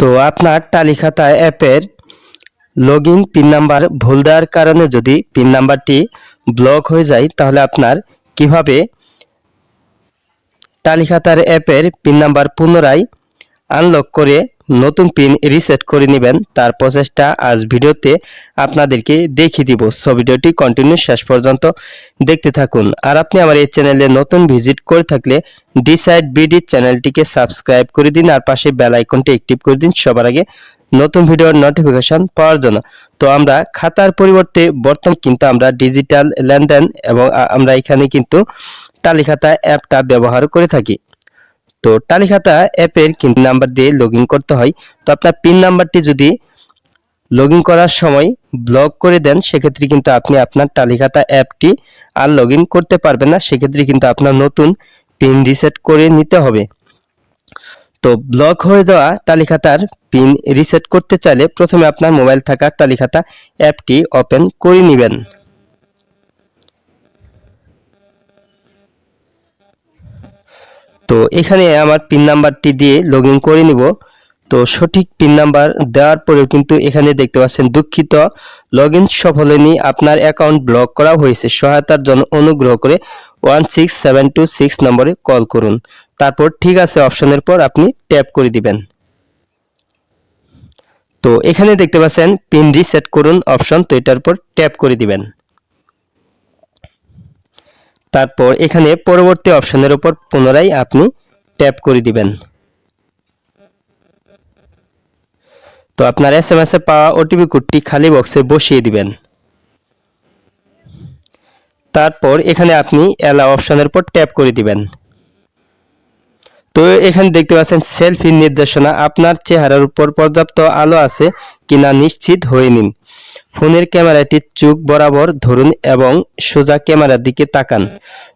তো আপনার টালি খাতা অ্যাপের লগইন পিন নাম্বার ভুল দেওয়ার কারণে যদি পিন নাম্বারটি ব্লক হয়ে যায় তাহলে আপনার কিভাবে টালি খাতার অ্যাপের পিন নাম্বার পুনরায় আনলক করে নতুন পিন রিসেট করে নেবেন তার প্রসেসটা আজ ভিডিওতে আপনাদেরকে দেখিয়ে দিব। সো ভিডিওটি কন্টিনিউ শেষ পর্যন্ত দেখতে থাকুন। আর আপনি আমার এই চ্যানেলে নতুন ভিজিট করে থাকলে ডিসাইড বিডি চ্যানেলটিকে সাবস্ক্রাইব করে দিন আর পাশে বেল আইকনটি অ্যাক্টিভ করে দিন সবার আগে নতুন ভিডিওর নোটিফিকেশন পাওয়ার জন্য। তো আমরা খাতার পরিবর্তে বর্তমানে কিন্তু আমরা ডিজিটাল লেনদেন এবং আমরা এখানে কিন্তু টালি খাতা অ্যাপটা ব্যবহার করে থাকি। তো টালি খাতা অ্যাপের কিন্তু নাম্বার দিয়ে লগইন করতে হয়। তো আপনার পিন নাম্বারটি যদি লগইন করার সময় ব্লক করে দেন সেক্ষেত্রে কিন্তু আপনি আপনার টালি খাতা অ্যাপটি আর লগইন করতে পারবেন না, সেক্ষেত্রে কিন্তু আপনার নতুন পিন রিসেট করে নিতে হবে। তো ব্লক হয়ে যাওয়া টালি খাতার পিন রিসেট করতে চাইলে প্রথমে আপনার মোবাইল থাকা টালি খাতা অ্যাপটি ওপেন করে নেবেন। তো এখানে আমার পিন নাম্বারটি দিয়ে লগইন করে নিব। তো সঠিক পিন নাম্বার দেওয়ার পরেও কিন্তু এখানে দেখতে পাচ্ছেন দুঃখিত লগইন সফল হয়নি, আপনার অ্যাকাউন্ট ব্লক করা হয়েছে, সহায়তার জন্য অনুগ্রহ করে 16726 নম্বরে কল করুন। তারপর ঠিক আছে অপশনের পর আপনি ট্যাপ করে দিবেন। তো এখানে দেখতে পাচ্ছেন পিন রিসেট করুন অপশন, তো এটার উপর ট্যাপ করে দিবেন। তারপর এখানে পরবর্তী অপশনের উপর পুনরায় আপনি ট্যাপ করে দিবেন। তো আপনার এসএমএস এ পাওয়া ওটিপি কোডটি খালি বক্সে বসিয়ে দিবেন। তারপর এখানে আপনি অ্যালাউ অপশনের উপর ট্যাপ করে দিবেন। তো এখানে দেখতে পাচ্ছেন সেলফি নির্দেশনা, আপনার চেহারার উপর পর্যাপ্ত আলো আছে কিনা নিশ্চিত হয়ে নিন। ফোনের ক্যামেরাটি চোখ বরাবর ধরুন এবং সোজা ক্যামেরার দিকে তাকান।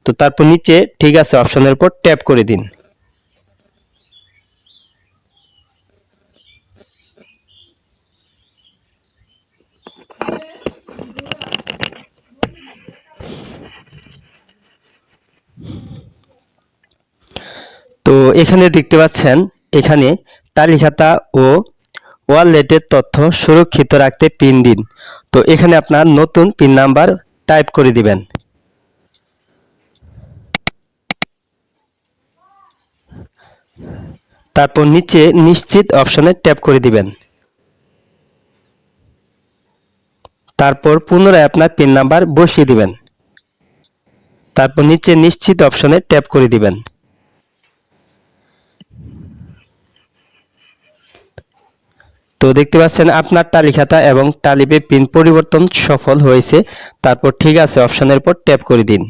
তো তারপর নিচে ঠিক আছে অপশনের উপর ট্যাপ করে দিন। তো এখানে দেখতে পাচ্ছেন এখানে টালি খাতা ও ওয়ালেটের তথ্য সুরক্ষিত রাখতে পিন দিন। তো এখানে আপনার নতুন পিন নাম্বার টাইপ করে দিবেন। তারপর নিচে নিশ্চিত অপশনে ট্যাপ করে দিবেন। তারপর পুনরায় আপনার পিন নাম্বার বসিয়ে দিবেন। তারপর নিচে নিশ্চিত অপশনে ট্যাপ করে দিবেন। তো দেখতে পাচ্ছেন আপনার টালি খাতা এবং টালিপে পিন পরিবর্তন সফল হয়েছে। তারপর ঠিক আছে অপশনের উপর ট্যাপ করে দিন।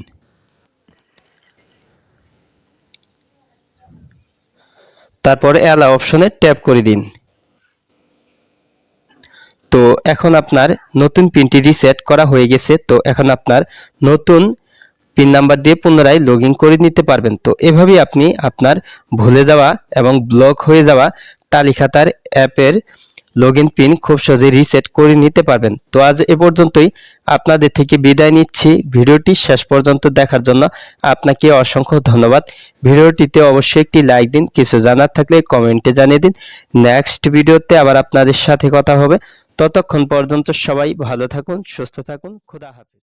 তারপর অ্যালাউ অপশনে ট্যাপ করে দিন। তো এখন আপনার নতুন পিনটি রিসেট করা হয়ে গেছে। তো এখন আপনার নতুন পিন নাম্বার দিয়ে পুনরায় লগইন করে নিতে পারবেন। তো এভাবেই আপনি আপনার ভুলে যাওয়া এবং ব্লক হয়ে যাওয়া টালি খাতার অ্যাপের লগইন পিন খুব সহজে রিসেট করে নিতে পারবেন। তো আজ এ পর্যন্তই, আপনাদের থেকে বিদায় নিচ্ছি। ভিডিওটি শেষ পর্যন্ত দেখার জন্য আপনাকে অসংখ্য ধন্যবাদ। ভিডিওটিতে অবশ্যই একটি লাইক দিন, কিছু জানার থাকলে কমেন্টে জানিয়ে দিন। নেক্সট ভিডিওতে আবার আপনাদের সাথে কথা হবে। ততক্ষণ পর্যন্ত সবাই ভালো থাকুন, সুস্থ থাকুন, খোদা হাফেজ।